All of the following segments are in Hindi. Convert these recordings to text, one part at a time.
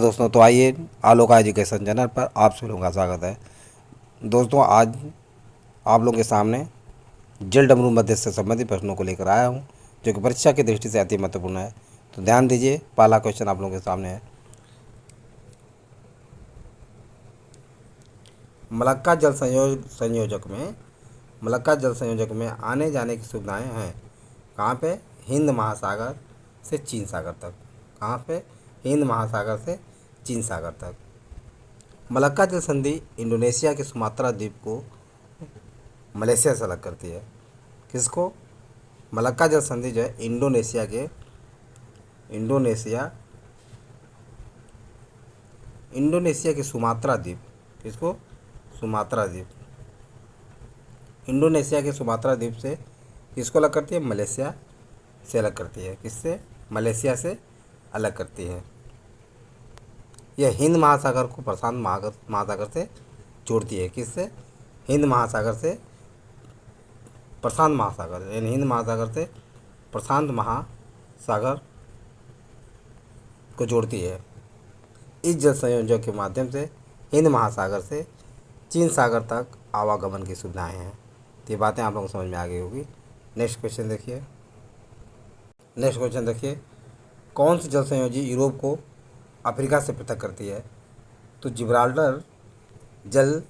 दोस्तों, तो आइए आलोका एजुकेशन चैनल पर आप सभी लोगों का स्वागत है। दोस्तों, आज आप लोगों के सामने जल डमरू मध्य से संबंधित प्रश्नों को लेकर आया हूं, जो कि परीक्षा की दृष्टि से अति महत्वपूर्ण है। तो ध्यान दीजिए, पहला क्वेश्चन आप लोगों के सामने है। मलक्का जल संयोजक में आने जाने की सुविधाएं हैं। कहाँ पे? हिंद महासागर से चीन सागर तक। कहाँ पे? हिंद महासागर से चीन सागर तक। मलक्का जल संधि इंडोनेशिया के सुमात्रा द्वीप को मलेशिया से अलग करती है। किसको? मलक्का जल संधि जो है इंडोनेशिया इंडोनेशिया के सुमात्रा द्वीप। किसको? सुमात्रा द्वीप। इंडोनेशिया के सुमात्रा द्वीप से किसको अलग करती है? मलेशिया से अलग करती है। किससे? मलेशिया से अलग करती है। यह हिंद महासागर को प्रशांत महासागर से जोड़ती है। किससे? हिंद महासागर से प्रशांत महासागर, यानी हिंद महासागर से प्रशांत महासागर को जोड़ती है। इस जल संयोजक के माध्यम से हिंद महासागर से चीन सागर तक आवागमन की सुविधाएं हैं। तो ये बातें आप लोगों को समझ में आ गई होगी। नेक्स्ट क्वेश्चन देखिए, कौन सी जल संयोजी यूरोप को अफ्रीका से पृथक करती है? तो जिब्राल्टर जल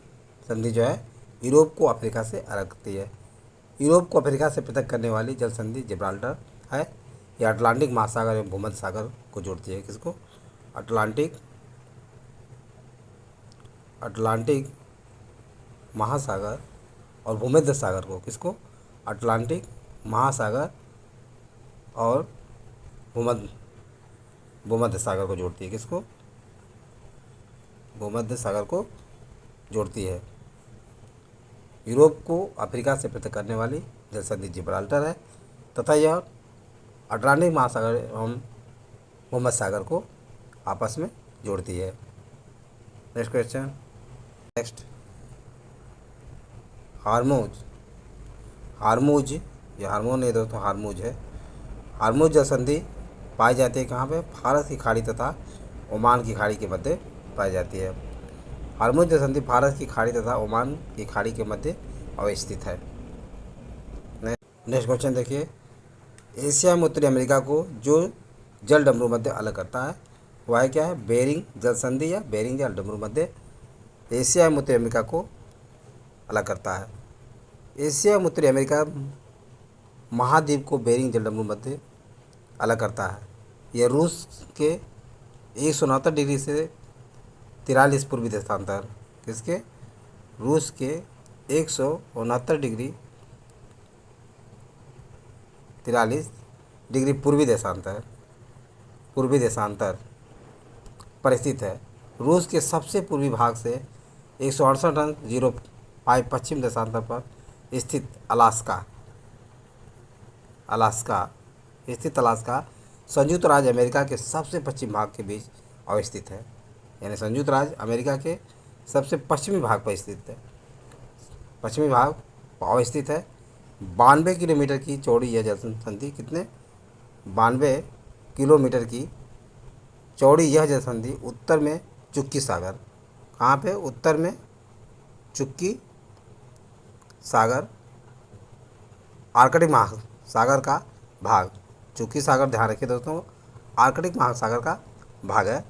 संधि जो है यूरोप को अफ्रीका से अलग करती है। यूरोप को अफ्रीका से पृथक करने वाली जल संधि जिब्राल्टर है। यह अटलांटिक महासागर एवं भूमध्य सागर को जोड़ती है। किसको? अटलांटिक महासागर और भूमध्य सागर को। किसको? अटलांटिक महासागर और भूमध्य सागर को जोड़ती है। किसको? भूमध्य सागर को जोड़ती है। यूरोप को अफ्रीका से पृथक करने वाली जल संधि जिब्राल्टर है तथा यह अटलांटिक महासागर एवं भूमध्य सागर को आपस में जोड़ती है। नेक्स्ट, हार्मूज, ये हार्मोन नहीं दोस्तों, हार्मूज है। हार्मूज जल संधि पाई जाती है कहाँ पे? फारस की खाड़ी तथा ओमान की खाड़ी के मध्य पाई जाती है। हार्मूज जल संधि फारस की खाड़ी तथा ओमान की खाड़ी के मध्य अवस्थित है। नेक्स्ट क्वेश्चन देखिए, एशिया में उत्तरी अमेरिका को जो जल डमरू मध्य अलग करता है वह है क्या है? बेरिंग जल संधि या बेरिंग जल डमरू मध्य एशिया में उत्तरी अमेरिका को अलग करता है। एशिया में उत्तरी अमेरिका महाद्वीप को बेरिंग जल डमरू मध्य अलग करता है। यह रूस के 169 डिग्री से 43 पूर्वी देशांतर। किसके? रूस के 169 डिग्री 43 डिग्री पूर्वी देशांतर पर स्थित है। रूस के सबसे पूर्वी भाग से 168.05 पश्चिम देशांतर पर स्थित अलास्का संयुक्त राज्य अमेरिका के सबसे पश्चिम भाग के बीच अवस्थित है। यानी संयुक्त राज्य अमेरिका के सबसे पश्चिमी भाग पर स्थित है। पश्चिमी भाग अवस्थित है। 92 किलोमीटर की चौड़ी यह जल संधि, कितने? 92 किलोमीटर की चौड़ी यह जल संधि उत्तर में चुक्की सागर। कहाँ पे? उत्तर में चुक्की सागर, आर्कटिक महासागर का भाग। चुक्की सागर ध्यान रखिए दोस्तों, आर्कटिक महासागर का भाग है।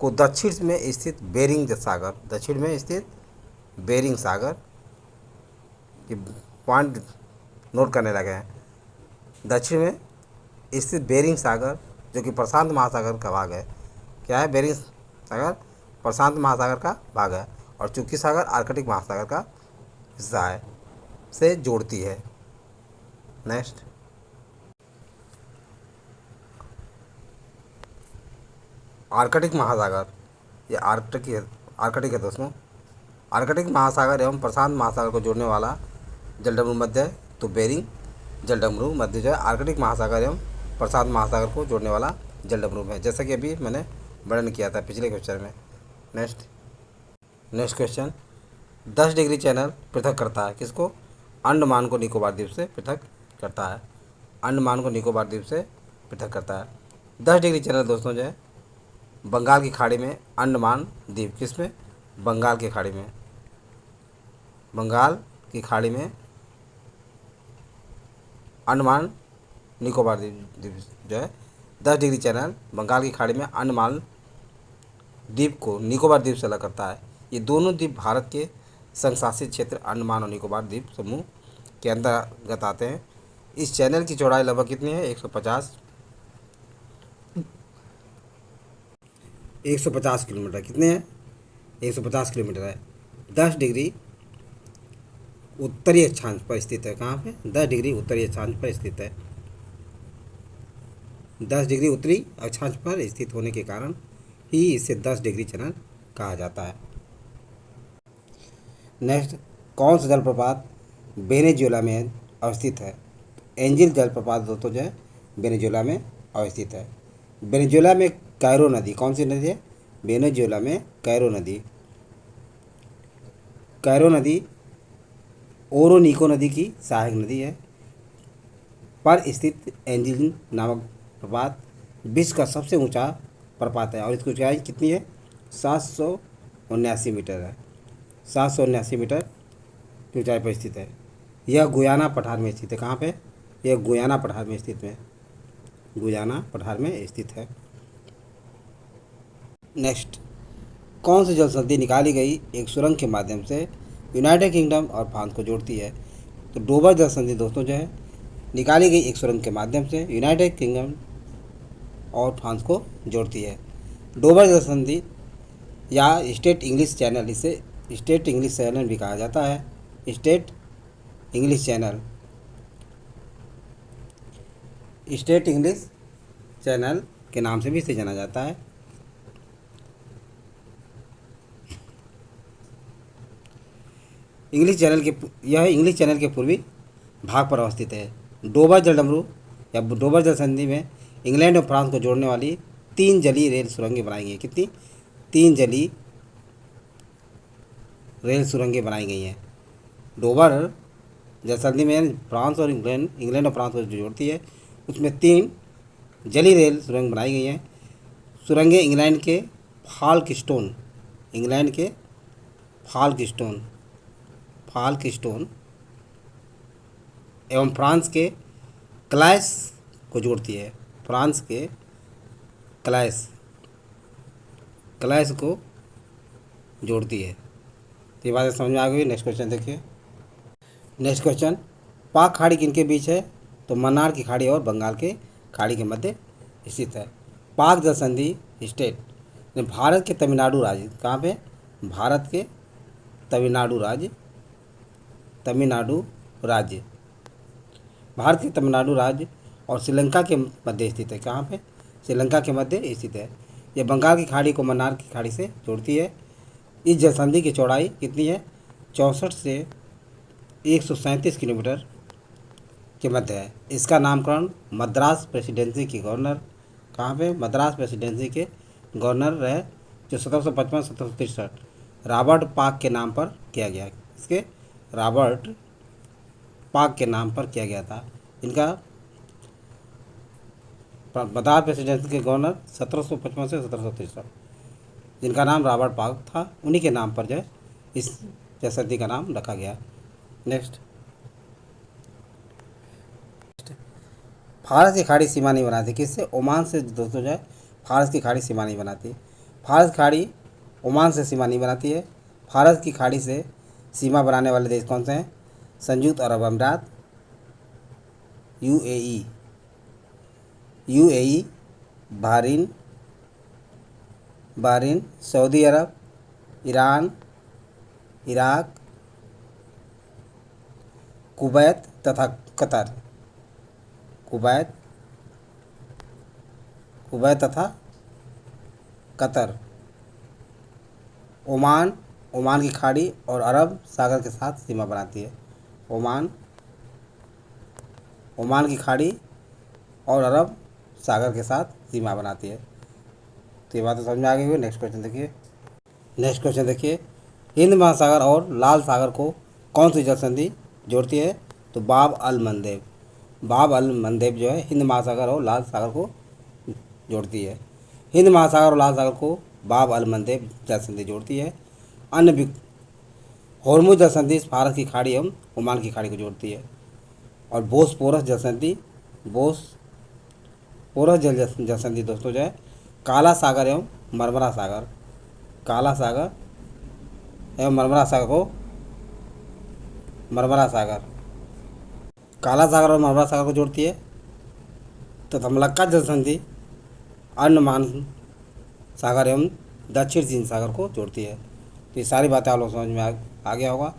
को दक्षिण में स्थित बेरिंग सागर की पॉइंट नोट करने लगे हैं। दक्षिण में स्थित बेरिंग सागर जो कि प्रशांत महासागर का भाग है। क्या है? बेरिंग सागर प्रशांत महासागर का भाग है और चुक्की सागर आर्कटिक महासागर का हिस्सा है, से जोड़ती है। नेक्स्ट, आर्कटिक महासागर, ये आर्कटिक है दोस्तों। आर्कटिक महासागर एवं प्रशांत महासागर को जोड़ने वाला जल डमरू मध्य है। तो बेरिंग जल डमरू मध्य जो है आर्कटिक महासागर एवं प्रशांत महासागर को जोड़ने वाला जल डमरू है, जैसा कि अभी मैंने वर्णन किया था पिछले क्वेश्चन में। नेक्स्ट क्वेश्चन, 10 डिग्री चैनल पृथक करता है। किसको? अंडमान को निकोबार द्वीप से पृथक करता है। अंडमान को निकोबार द्वीप से पृथक करता है। 10 डिग्री चैनल दोस्तों जो है बंगाल की खाड़ी में अंडमान द्वीप, किसमें? बंगाल की खाड़ी में, बंगाल की खाड़ी में अंडमान निकोबार द्वीप द्वीप जो है 10 डिग्री चैनल बंगाल की खाड़ी में अंडमान द्वीप को निकोबार द्वीप से अलग करता है। ये दोनों द्वीप भारत के संघ शासित क्षेत्र अंडमान और निकोबार द्वीप समूह के अंतर्गत आते हैं। इस चैनल की चौड़ाई लगभग कितनी है? 150 किलोमीटर। कितने हैं? 150 किलोमीटर है। 10 डिग्री उत्तरी अक्षांश पर स्थित है। कहाँ पे? 10 डिग्री उत्तरी अक्षांश पर स्थित है। 10 डिग्री उत्तरी अक्षांश पर स्थित होने के कारण ही इसे 10 डिग्री चैनल कहा जाता है। नेक्स्ट, कौन सा जलप्रपात वेनेजुएला में अवस्थित है? एंजिल जलप्रपात दोस्तों जो है वेनेजुएला में अवस्थित है। वेनेजुएला में कैरो नदी, कौन सी नदी है? वेनेजुएला में कैरो नदी। कैरो नदी ओरोनिको नदी की सहायक नदी है। पर स्थित एंजिल नामक प्रपात विश्व का सबसे ऊंचा प्रपात है और इसकी ऊंचाई कितनी है? 779 मीटर है। 779 मीटर की ऊंचाई पर स्थित है। यह गुयाना पठार में स्थित है। कहाँ पे? यह गुयाना पठार में स्थित है। गुयाना पठार में स्थित है। नेक्स्ट, कौन सी जल संधि निकाली गई एक सुरंग के माध्यम से यूनाइटेड किंगडम और फ्रांस को जोड़ती है? तो डोबर जल संधि दोस्तों जो है निकाली गई एक सुरंग के माध्यम से यूनाइटेड किंगडम और फ्रांस को जोड़ती है। डोबर जल संधि या स्टेट इंग्लिश चैनल, इसे स्टेट इंग्लिश चैनल भी कहा जाता है। State English channel, state English channel के नाम से भी इसे जाना जाता है। यह इंग्लिश चैनल के पूर्वी भाग पर अवस्थित है। डोबर जल डमरू या डोबर जल संधि में इंग्लैंड और फ्रांस को जोड़ने वाली 3 जलीय रेल सुरंगें बनाई गई हैं। कितनी? 3 जलीय रेल सुरंगें बनाई गई हैं। डोबर जल संधि में फ्रांस और इंग्लैंड और फ्रांस को जो जोड़ती है उसमें 3 जलीय रेल सुरंग बनाई गई हैं। सुरंगें इंग्लैंड के फाल्कस्टोन एवं फ्रांस के क्लैस को जोड़ती है। फ्रांस के क्लैस को जोड़ती है। तो ये बातें समझ में आ गई। नेक्स्ट क्वेश्चन देखिए। नेक्स्ट क्वेश्चन, पाक खाड़ी किनके बीच है? तो मन्नार की खाड़ी और बंगाल के खाड़ी के मध्य स्थित है। पाक जल संधि स्टेट भारत के तमिलनाडु राज्य, कहाँ पे? भारत के तमिलनाडु राज्य भारत के तमिलनाडु राज्य और श्रीलंका के मध्य स्थित है। कहाँ पे? श्रीलंका के मध्य स्थित है। यह बंगाल की खाड़ी को मन्नार की खाड़ी से जोड़ती है। इस जल संधि की चौड़ाई कितनी है? 64 से 137 किलोमीटर के मध्य है। इसका नामकरण मद्रास प्रेसिडेंसी के गवर्नर, कहाँ पे? मद्रास प्रेसिडेंसी के गवर्नर रहे जो 1755-1763 रॉबर्ट पाक के नाम पर किया गया। इसके रॉबर्ट पाक के नाम पर किया गया था। इनका मद्रास प्रेसिडेंसी के गवर्नर 1755 से 1763 जिनका नाम रॉबर्ट पाक था, उन्हीं के नाम पर जो है इस जलसंधि का नाम रखा गया। नेक्स्ट, फारस की खाड़ी सीमा नहीं बनाती। किससे? ओमान से दोस्तों जो है फारस की खाड़ी सीमा नहीं बनाती। फारस खाड़ी ओमान से सीमा नहीं बनाती है। फारस की खाड़ी से सीमा बनाने वाले देश कौन से हैं? संयुक्त अरब अमीरात, यूएई, बहरीन, सऊदी अरब, ईरान, इराक, कुवैत तथा कतर। कुवैत तथा कतर। ओमान की खाड़ी और अरब सागर के साथ सीमा बनाती है। ओमान की खाड़ी और अरब सागर के साथ सीमा बनाती है। तो ये बातें समझ में आ गई होगी। नेक्स्ट क्वेश्चन देखिए। हिंद महासागर और लाल सागर को कौन सी जल संधि जोड़ती है? तो बाब अल मंदेब जो है हिंद महासागर और लाल सागर को जोड़ती है। हिंद महासागर और लाल सागर को बाब अल मंदेब जल संधि जोड़ती है। अन्य हॉर्मुज जल संधि फारस की खाड़ी एवं ओमान की खाड़ी को जोड़ती है। और बोसपोरस जल संधि, बोसपोरस जल संधि दोस्तों जो है काला सागर एवं मरमरा सागर, काला सागर एवं मरमरा सागर को, मरमरा सागर काला सागर और मरमरा सागर को जोड़ती है। तथा मलक्का जल संधि अंडमान सागर एवं दक्षिण चीन सागर को जोड़ती है। तो ये सारी बातें आप लोग समझ में आ गया होगा।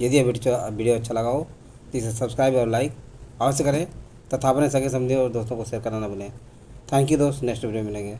यदि यह वीडियो अच्छा लगा हो तो इसे सब्सक्राइब और लाइक अवश्य करें तथा अपने सगे समझे और दोस्तों को शेयर करना न भूलें। थैंक यू दोस्त, नेक्स्ट वीडियो में मिलेंगे।